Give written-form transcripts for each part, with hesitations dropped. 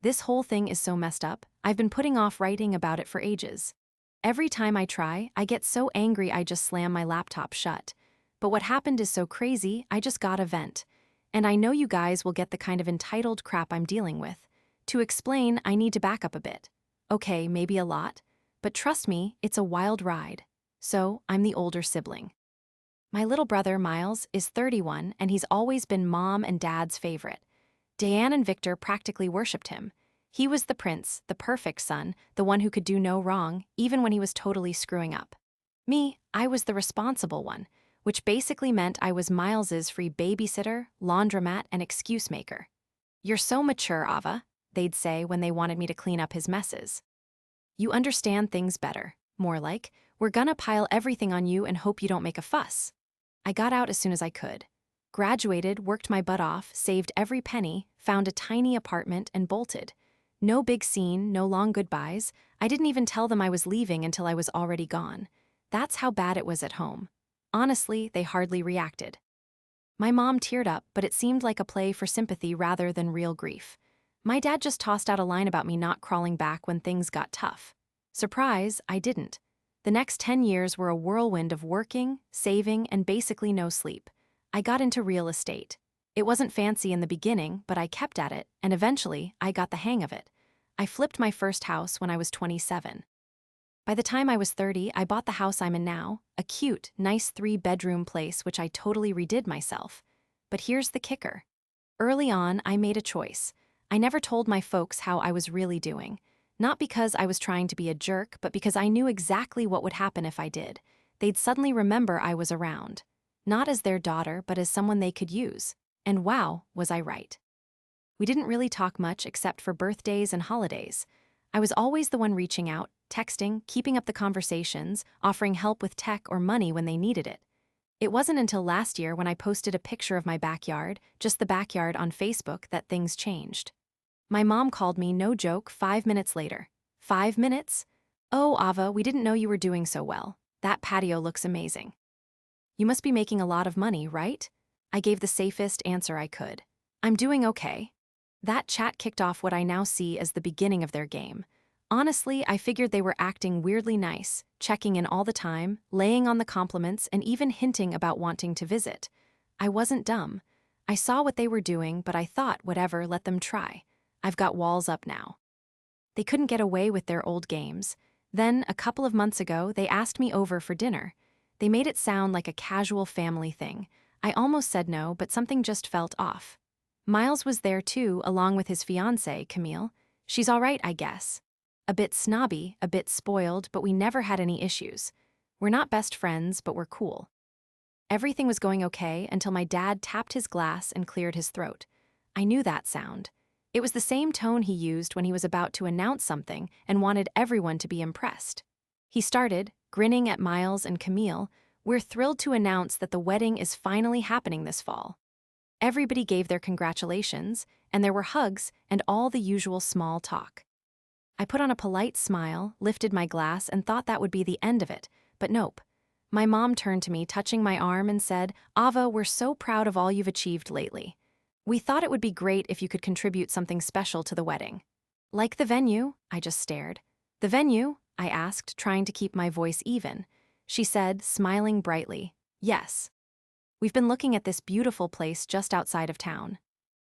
This whole thing is so messed up, I've been putting off writing about it for ages. Every time I try, I get so angry I just slam my laptop shut. But what happened is so crazy, I just gotta vent. And I know you guys will get the kind of entitled crap I'm dealing with. To explain, I need to back up a bit. Okay, maybe a lot. But trust me, it's a wild ride. So, I'm the older sibling. My little brother, Miles, is 31, and he's always been mom and dad's favorite. Diane and Victor practically worshipped him. He was the prince, the perfect son, the one who could do no wrong, even when he was totally screwing up. Me, I was the responsible one, which basically meant I was Miles's free babysitter, laundromat, and excuse maker. "You're so mature, Ava," they'd say when they wanted me to clean up his messes. "You understand things better." More like, "We're gonna pile everything on you and hope you don't make a fuss." I got out as soon as I could. Graduated, worked my butt off, saved every penny, found a tiny apartment, and bolted. No big scene, no long goodbyes. I didn't even tell them I was leaving until I was already gone. That's how bad it was at home. Honestly, they hardly reacted. My mom teared up, but it seemed like a play for sympathy rather than real grief. My dad just tossed out a line about me not crawling back when things got tough. Surprise, I didn't. The next 10 years were a whirlwind of working, saving, and basically no sleep. I got into real estate. It wasn't fancy in the beginning, but I kept at it, and eventually, I got the hang of it. I flipped my first house when I was 27. By the time I was 30, I bought the house I'm in now, a cute, nice 3-bedroom place which I totally redid myself. But here's the kicker. Early on, I made a choice. I never told my folks how I was really doing. Not because I was trying to be a jerk, but because I knew exactly what would happen if I did. They'd suddenly remember I was around. Not as their daughter, but as someone they could use. And wow, was I right. We didn't really talk much except for birthdays and holidays. I was always the one reaching out, texting, keeping up the conversations, offering help with tech or money when they needed it. It wasn't until last year when I posted a picture of my backyard, just the backyard on Facebook, that things changed. My mom called me, no joke, 5 minutes later. 5 minutes? "Oh, Ava, we didn't know you were doing so well. That patio looks amazing. You must be making a lot of money, right?" I gave the safest answer I could. "I'm doing okay." That chat kicked off what I now see as the beginning of their game. Honestly, I figured they were acting weirdly nice, checking in all the time, laying on the compliments, and even hinting about wanting to visit. I wasn't dumb. I saw what they were doing, but I thought, whatever, let them try. I've got walls up now. They couldn't get away with their old games. Then, a couple of months ago, they asked me over for dinner. They made it sound like a casual family thing. I almost said no, but something just felt off. Miles was there too, along with his fiancée, Camille. She's all right, I guess. A bit snobby, a bit spoiled, but we never had any issues. We're not best friends, but we're cool. Everything was going okay until my dad tapped his glass and cleared his throat. I knew that sound. It was the same tone he used when he was about to announce something and wanted everyone to be impressed. He started, grinning at Miles and Camille. "We're thrilled to announce that the wedding is finally happening this fall." Everybody gave their congratulations, and there were hugs and all the usual small talk. I put on a polite smile, lifted my glass, and thought that would be the end of it, but nope. My mom turned to me, touching my arm, and said, "Ava, we're so proud of all you've achieved lately. We thought it would be great if you could contribute something special to the wedding." "Like the venue?" I just stared. "The venue?" I asked, trying to keep my voice even. She said, smiling brightly, "Yes. We've been looking at this beautiful place just outside of town."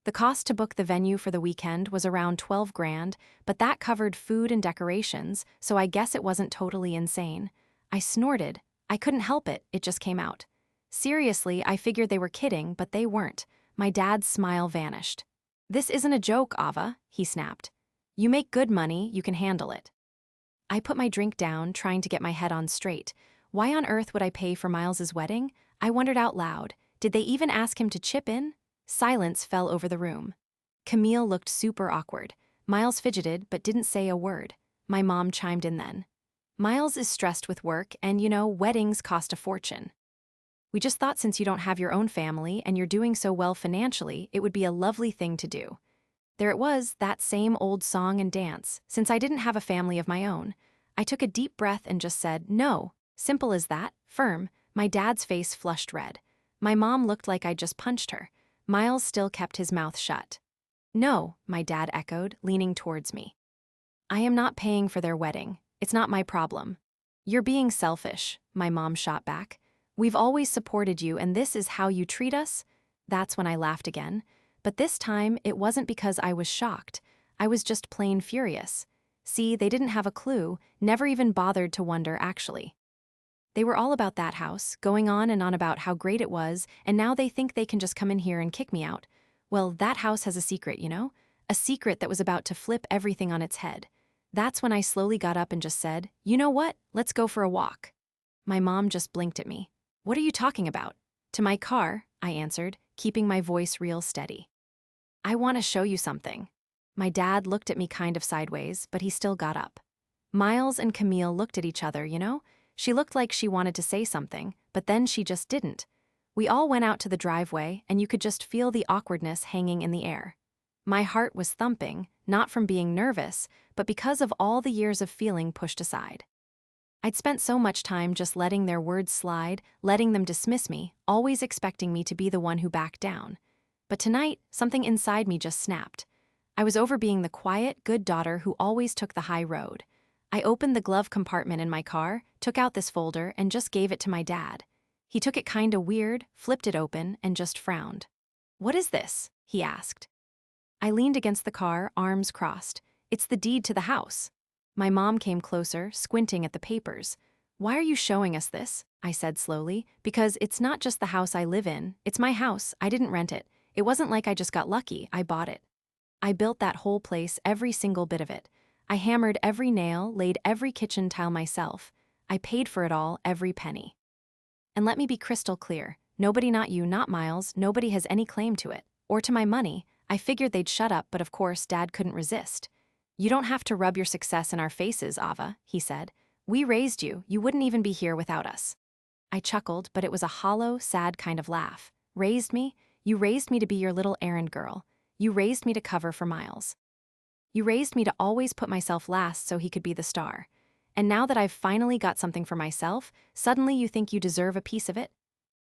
The cost to book the venue for the weekend was around 12 grand, but that covered food and decorations, so I guess it wasn't totally insane. I snorted. I couldn't help it, it just came out. Seriously, I figured they were kidding, but they weren't. My dad's smile vanished. "This isn't a joke, Ava," he snapped. "You make good money, you can handle it." I put my drink down, trying to get my head on straight. Why on earth would I pay for Miles's wedding? I wondered out loud. Did they even ask him to chip in? Silence fell over the room. Camille looked super awkward. Miles fidgeted but didn't say a word. My mom chimed in then. "Miles is stressed with work, and weddings cost a fortune. We just thought since you don't have your own family and you're doing so well financially, it would be a lovely thing to do." There it was, that same old song and dance, since I didn't have a family of my own. I took a deep breath and just said, "No." Simple as that, firm. My dad's face flushed red. My mom looked like I'd just punched her. Miles still kept his mouth shut. No, my dad echoed, leaning towards me. I am not paying for their wedding. It's not my problem. You're being selfish, my mom shot back. We've always supported you, and this is how you treat us? That's when I laughed again. But this time, it wasn't because I was shocked. I was just plain furious. See, they didn't have a clue, never even bothered to wonder, actually. They were all about that house, going on and on about how great it was, and now they think they can just come in here and kick me out. Well, that house has a secret, you know? A secret that was about to flip everything on its head. That's when I slowly got up and just said, "You know what? Let's go for a walk." My mom just blinked at me. "What are you talking about?" "To my car," I answered, keeping my voice real steady. "I want to show you something." My dad looked at me kind of sideways, but he still got up. Miles and Camille looked at each other, you know? She looked like she wanted to say something, but then she just didn't. We all went out to the driveway, and you could just feel the awkwardness hanging in the air. My heart was thumping, not from being nervous, but because of all the years of feeling pushed aside. I'd spent so much time just letting their words slide, letting them dismiss me, always expecting me to be the one who backed down. But tonight, something inside me just snapped. I was over being the quiet, good daughter who always took the high road. I opened the glove compartment in my car, took out this folder, and just gave it to my dad. He took it kinda weird, flipped it open, and just frowned. "What is this?" he asked. I leaned against the car, arms crossed. "It's the deed to the house." My mom came closer, squinting at the papers. "Why are you showing us this?" I said slowly. "Because it's not just the house I live in. It's my house. I didn't rent it. It wasn't like I just got lucky. I bought it. I built that whole place, every single bit of it. I hammered every nail, laid every kitchen tile myself. I paid for it all, every penny. And let me be crystal clear. Nobody, not you, not Miles, nobody has any claim to it. Or to my money. I figured they'd shut up, but of course, Dad couldn't resist. You don't have to rub your success in our faces, Ava, he said. We raised you. You wouldn't even be here without us." I chuckled, but it was a hollow, sad kind of laugh. "Raised me? You raised me to be your little errand girl. You raised me to cover for Miles. You raised me to always put myself last so he could be the star. And now that I've finally got something for myself, suddenly you think you deserve a piece of it?"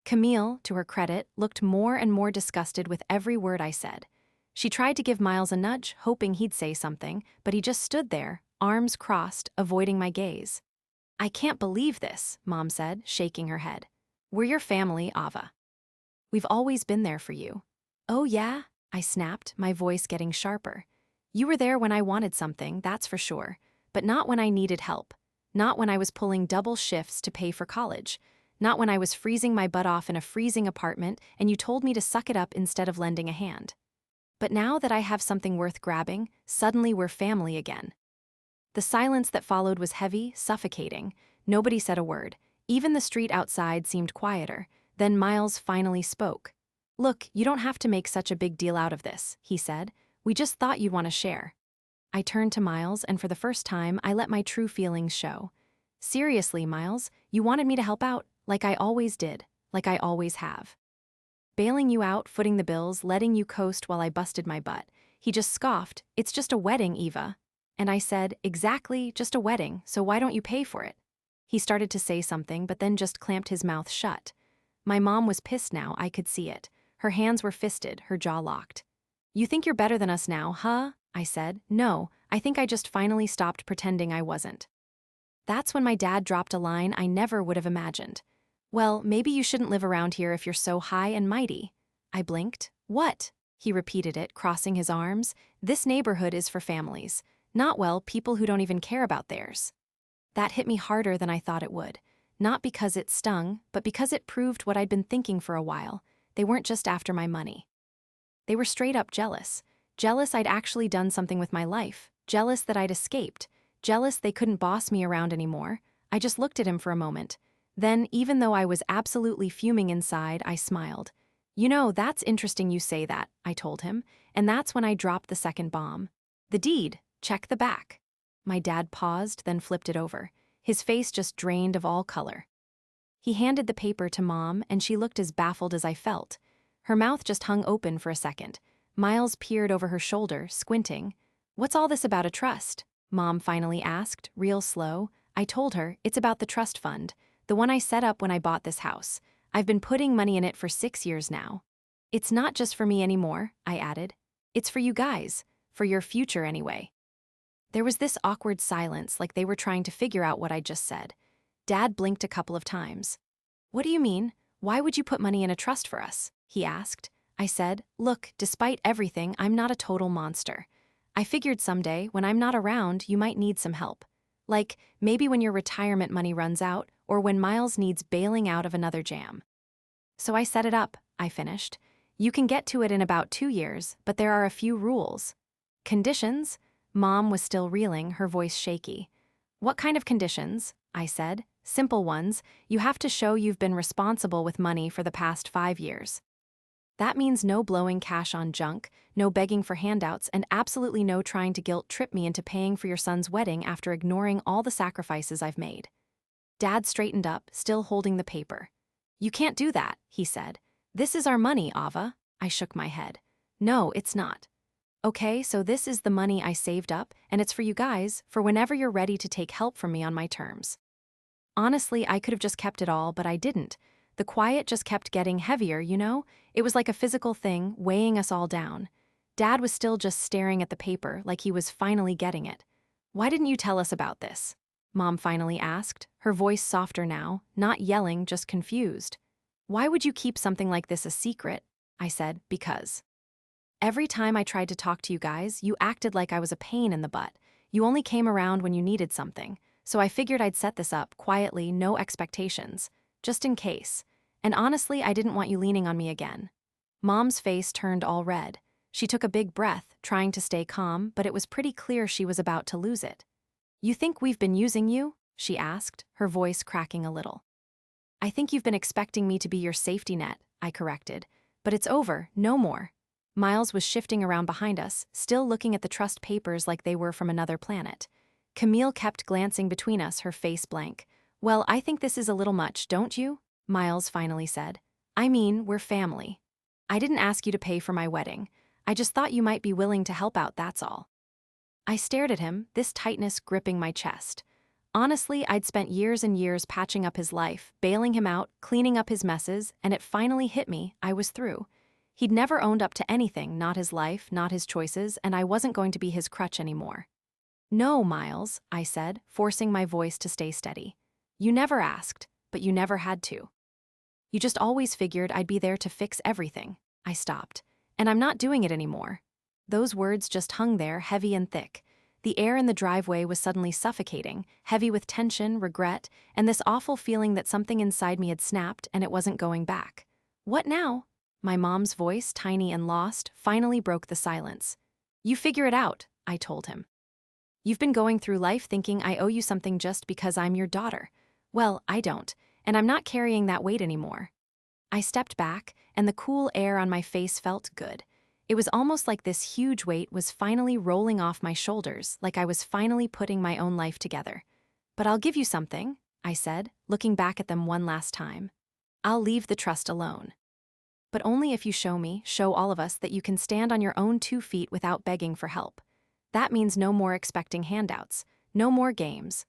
Camille, to her credit, looked more and more disgusted with every word I said. She tried to give Miles a nudge, hoping he'd say something, but he just stood there, arms crossed, avoiding my gaze. "I can't believe this," Mom said, shaking her head. "We're your family, Ava. We've always been there for you." "Oh yeah?" I snapped, my voice getting sharper. "You were there when I wanted something, that's for sure, but not when I needed help. Not when I was pulling double shifts to pay for college. Not when I was freezing my butt off in a freezing apartment and you told me to suck it up instead of lending a hand. But now that I have something worth grabbing, suddenly we're family again." The silence that followed was heavy, suffocating. Nobody said a word. Even the street outside seemed quieter. Then Miles finally spoke. "Look, you don't have to make such a big deal out of this," he said. "We just thought you'd want to share." I turned to Miles, and for the first time, I let my true feelings show. "Seriously, Miles, you wanted me to help out, like I always did, like I always have. Bailing you out, footing the bills, letting you coast while I busted my butt." He just scoffed. "It's just a wedding, Eva." And I said, "Exactly, just a wedding, so why don't you pay for it?" He started to say something, but then just clamped his mouth shut. My mom was pissed now, I could see it. Her hands were fisted, her jaw locked. "You think you're better than us now, huh?" I said. "No, I think I just finally stopped pretending I wasn't." That's when my dad dropped a line I never would have imagined. "Well, maybe you shouldn't live around here if you're so high and mighty." I blinked. "What?" He repeated it, crossing his arms. "This neighborhood is for families. Not, well, people who don't even care about theirs." That hit me harder than I thought it would. Not because it stung, but because it proved what I'd been thinking for a while. They weren't just after my money. They were straight up jealous. Jealous I'd actually done something with my life. Jealous that I'd escaped. Jealous they couldn't boss me around anymore. I just looked at him for a moment. Then, even though I was absolutely fuming inside, I smiled. "You know, that's interesting you say that," I told him, and that's when I dropped the second bomb. "The deed. Check the back." My dad paused, then flipped it over. His face just drained of all color. He handed the paper to Mom, and she looked as baffled as I felt. Her mouth just hung open for a second. Miles peered over her shoulder, squinting. "What's all this about a trust?" Mom finally asked, real slow. I told her, "It's about the trust fund, the one I set up when I bought this house. I've been putting money in it for 6 years now." "It's not just for me anymore," I added. It's for you guys, for your future anyway. There was this awkward silence, like they were trying to figure out what I just said. Dad blinked a couple of times. What do you mean? Why would you put money in a trust for us? He asked. I said, look, despite everything, I'm not a total monster. I figured someday, when I'm not around, you might need some help. Like, maybe when your retirement money runs out, or when Miles needs bailing out of another jam. So I set it up, I finished. You can get to it in about 2 years, but there are a few rules. Conditions? Mom was still reeling, her voice shaky. What kind of conditions? I said. Simple ones. You have to show you've been responsible with money for the past 5 years. That means no blowing cash on junk, no begging for handouts, and absolutely no trying to guilt trip me into paying for your son's wedding after ignoring all the sacrifices I've made. Dad straightened up, still holding the paper. You can't do that, he said. This is our money, Ava. I shook my head. No, it's not. Okay, so this is the money I saved up, and it's for you guys, for whenever you're ready to take help from me on my terms. Honestly, I could have just kept it all, but I didn't. The quiet just kept getting heavier, you know? It was like a physical thing, weighing us all down. Dad was still just staring at the paper, like he was finally getting it. Why didn't you tell us about this? Mom finally asked, her voice softer now, not yelling, just confused. Why would you keep something like this a secret? I said, because. Every time I tried to talk to you guys, you acted like I was a pain in the butt. You only came around when you needed something. So I figured I'd set this up, quietly, no expectations. Just in case. And honestly, I didn't want you leaning on me again. Mom's face turned all red. She took a big breath, trying to stay calm, but it was pretty clear she was about to lose it. You think we've been using you? She asked, her voice cracking a little. I think you've been expecting me to be your safety net, I corrected. But it's over, no more. Miles was shifting around behind us, still looking at the trust papers like they were from another planet. Camille kept glancing between us, her face blank. Well, I think this is a little much, don't you? Miles finally said. I mean, we're family. I didn't ask you to pay for my wedding. I just thought you might be willing to help out, that's all. I stared at him, this tightness gripping my chest. Honestly, I'd spent years and years patching up his life, bailing him out, cleaning up his messes, and it finally hit me, I was through. He'd never owned up to anything, not his life, not his choices, and I wasn't going to be his crutch anymore. No, Miles, I said, forcing my voice to stay steady. You never asked, but you never had to. You just always figured I'd be there to fix everything. I stopped. And I'm not doing it anymore. Those words just hung there, heavy and thick. The air in the driveway was suddenly suffocating, heavy with tension, regret, and this awful feeling that something inside me had snapped and it wasn't going back. What now? My mom's voice, tiny and lost, finally broke the silence. You figure it out, I told him. You've been going through life thinking I owe you something just because I'm your daughter. Well, I don't, and I'm not carrying that weight anymore. I stepped back, and the cool air on my face felt good. It was almost like this huge weight was finally rolling off my shoulders, like I was finally putting my own life together. But I'll give you something, I said, looking back at them one last time. I'll leave the trust alone. But only if you show all of us that you can stand on your own 2 feet without begging for help. That means no more expecting handouts, no more games.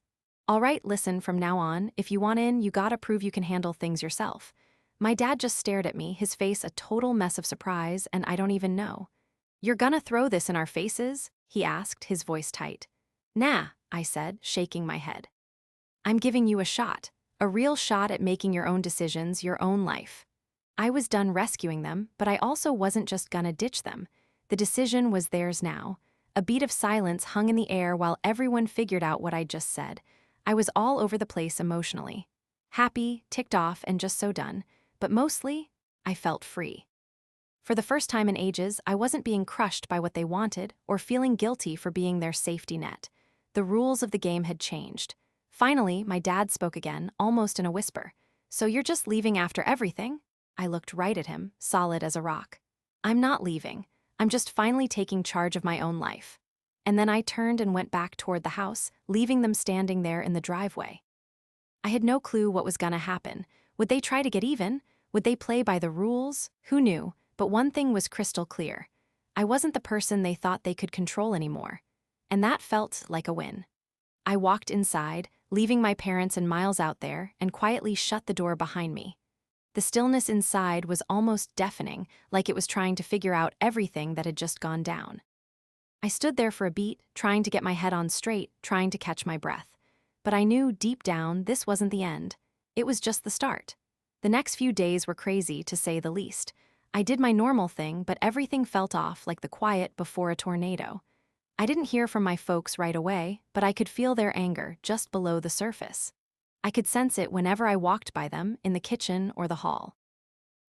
All right, listen, from now on, if you want in, you gotta prove you can handle things yourself. My dad just stared at me, his face a total mess of surprise, and I don't even know. You're gonna throw this in our faces? He asked, his voice tight. Nah, I said, shaking my head. I'm giving you a real shot at making your own decisions, your own life. I was done rescuing them, but I also wasn't just gonna ditch them. The decision was theirs now. A beat of silence hung in the air while everyone figured out what I'd just said. I was all over the place emotionally. Happy, ticked off, and just so done. But mostly, I felt free. For the first time in ages, I wasn't being crushed by what they wanted or feeling guilty for being their safety net. The rules of the game had changed. Finally, my dad spoke again, almost in a whisper. So you're just leaving after everything? I looked right at him, solid as a rock. I'm not leaving. I'm just finally taking charge of my own life. And then I turned and went back toward the house, leaving them standing there in the driveway. I had no clue what was gonna happen. Would they try to get even? Would they play by the rules? Who knew? But one thing was crystal clear. I wasn't the person they thought they could control anymore. And that felt like a win. I walked inside, leaving my parents and Miles out there, and quietly shut the door behind me. The stillness inside was almost deafening, like it was trying to figure out everything that had just gone down. I stood there for a beat, trying to get my head on straight, trying to catch my breath. But I knew deep down this wasn't the end. It was just the start. The next few days were crazy, to say the least. I did my normal thing, but everything felt off like the quiet before a tornado. I didn't hear from my folks right away, but I could feel their anger just below the surface. I could sense it whenever I walked by them, in the kitchen or the hall.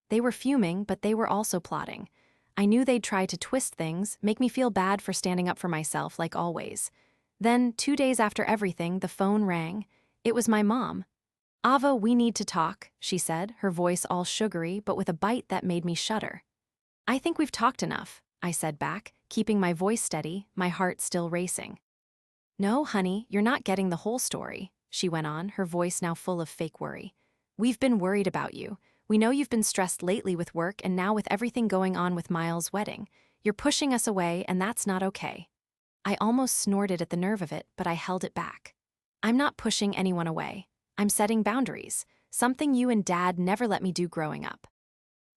They were fuming, but they were also plotting. I knew they'd try to twist things, make me feel bad for standing up for myself like always. Then, 2 days after everything, the phone rang. It was my mom. "Ava, we need to talk," she said, her voice all sugary but with a bite that made me shudder. "I think we've talked enough," I said back, keeping my voice steady, my heart still racing. "No, honey, you're not getting the whole story," she went on, her voice now full of fake worry. "We've been worried about you. We know you've been stressed lately with work and now with everything going on with Miles' wedding. You're pushing us away, and that's not okay." I almost snorted at the nerve of it, but I held it back. "I'm not pushing anyone away. I'm setting boundaries, something you and Dad never let me do growing up."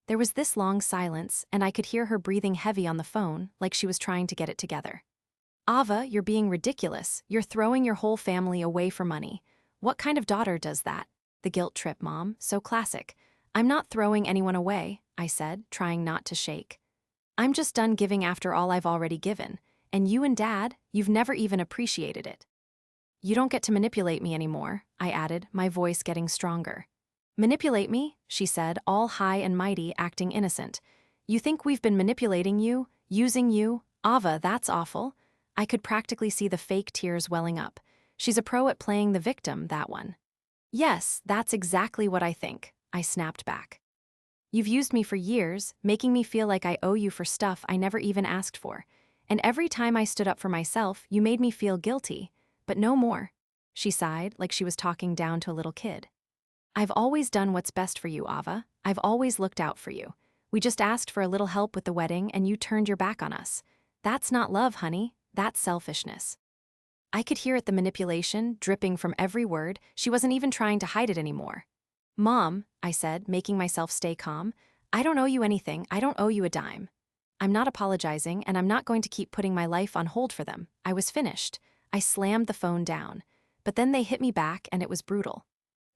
There was this long silence, and I could hear her breathing heavy on the phone, like she was trying to get it together. "Ava, you're being ridiculous. You're throwing your whole family away for money. What kind of daughter does that?" The guilt trip, Mom, so classic. "I'm not throwing anyone away," I said, trying not to shake. "I'm just done giving after all I've already given. And you and Dad, you've never even appreciated it." "You don't get to manipulate me anymore," I added, my voice getting stronger. "Manipulate me?" she said, all high and mighty, acting innocent. "You think we've been manipulating you, using you? Ava, that's awful." I could practically see the fake tears welling up. "She's a pro at playing the victim, that one." "Yes, that's exactly what I think," I snapped back. "You've used me for years, making me feel like I owe you for stuff I never even asked for. And every time I stood up for myself, you made me feel guilty. But no more." She sighed, like she was talking down to a little kid. "I've always done what's best for you, Ava. I've always looked out for you. We just asked for a little help with the wedding and you turned your back on us. That's not love, honey. That's selfishness." I could hear it, the manipulation, dripping from every word. She wasn't even trying to hide it anymore. "Mom," I said, making myself stay calm, "I don't owe you anything. I don't owe you a dime. I'm not apologizing, and I'm not going to keep putting my life on hold for them." I was finished. I slammed the phone down. But then they hit me back, and it was brutal.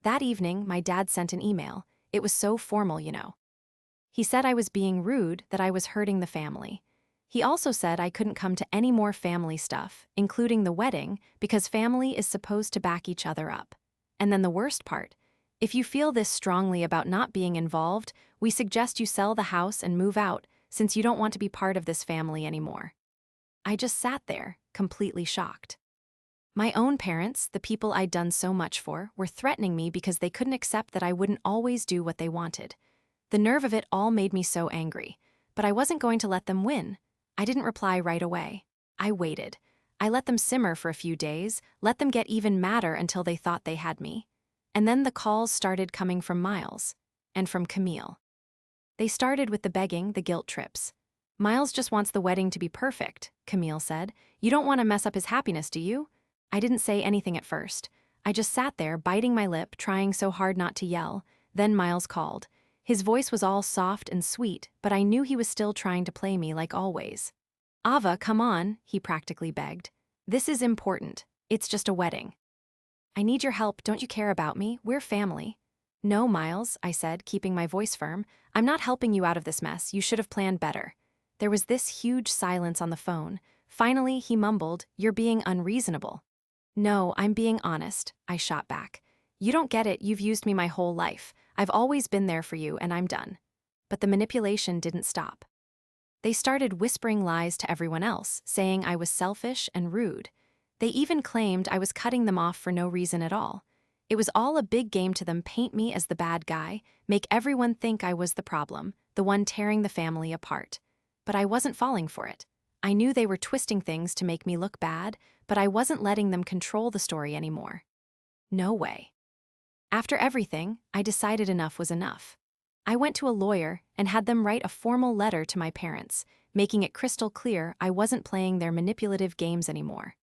That evening, my dad sent an email. It was so formal, you know. He said I was being rude, that I was hurting the family. He also said I couldn't come to any more family stuff, including the wedding, because family is supposed to back each other up. And then the worst part: "If you feel this strongly about not being involved, we suggest you sell the house and move out, since you don't want to be part of this family anymore." I just sat there, completely shocked. My own parents, the people I'd done so much for, were threatening me because they couldn't accept that I wouldn't always do what they wanted. The nerve of it all made me so angry, but I wasn't going to let them win. I didn't reply right away. I waited. I let them simmer for a few days, let them get even madder until they thought they had me. And then the calls started coming from Miles. And from Camille. They started with the begging, the guilt trips. "Miles just wants the wedding to be perfect," Camille said. "You don't want to mess up his happiness, do you?" I didn't say anything at first. I just sat there, biting my lip, trying so hard not to yell. Then Miles called. His voice was all soft and sweet, but I knew he was still trying to play me like always. "Ava, come on," he practically begged. "This is important. It's just a wedding. I need your help. Don't you care about me? We're family." "No, Miles," I said, keeping my voice firm. "I'm not helping you out of this mess. You should have planned better." There was this huge silence on the phone. Finally, he mumbled, "You're being unreasonable." "No, I'm being honest," I shot back. "You don't get it. You've used me my whole life. I've always been there for you, and I'm done." But the manipulation didn't stop. They started whispering lies to everyone else, saying I was selfish and rude. They even claimed I was cutting them off for no reason at all. It was all a big game to them: paint me as the bad guy, make everyone think I was the problem, the one tearing the family apart. But I wasn't falling for it. I knew they were twisting things to make me look bad, but I wasn't letting them control the story anymore. No way. After everything, I decided enough was enough. I went to a lawyer and had them write a formal letter to my parents, making it crystal clear I wasn't playing their manipulative games anymore.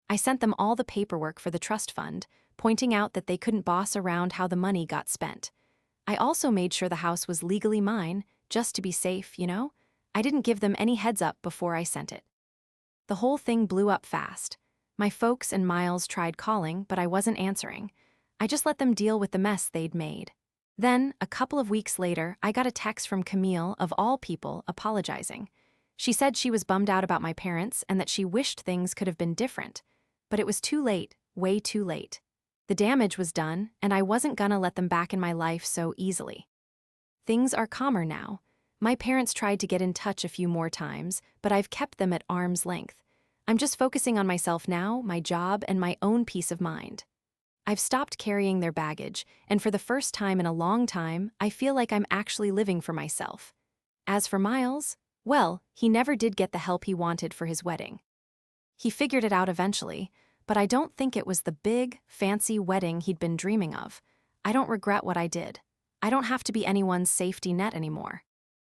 I sent them all the paperwork for the trust fund, pointing out that they couldn't boss around how the money got spent. I also made sure the house was legally mine, just to be safe, you know? I didn't give them any heads up before I sent it. The whole thing blew up fast. My folks and Miles tried calling, but I wasn't answering. I just let them deal with the mess they'd made. Then, a couple of weeks later, I got a text from Camille, of all people, apologizing. She said she was bummed out about my parents and that she wished things could have been different. But it was too late, way too late. The damage was done, and I wasn't gonna let them back in my life so easily. Things are calmer now. My parents tried to get in touch a few more times, but I've kept them at arm's length. I'm just focusing on myself now, my job, and my own peace of mind. I've stopped carrying their baggage, and for the first time in a long time, I feel like I'm actually living for myself. As for Miles, well, he never did get the help he wanted for his wedding. He figured it out eventually, but I don't think it was the big, fancy wedding he'd been dreaming of. I don't regret what I did. I don't have to be anyone's safety net anymore.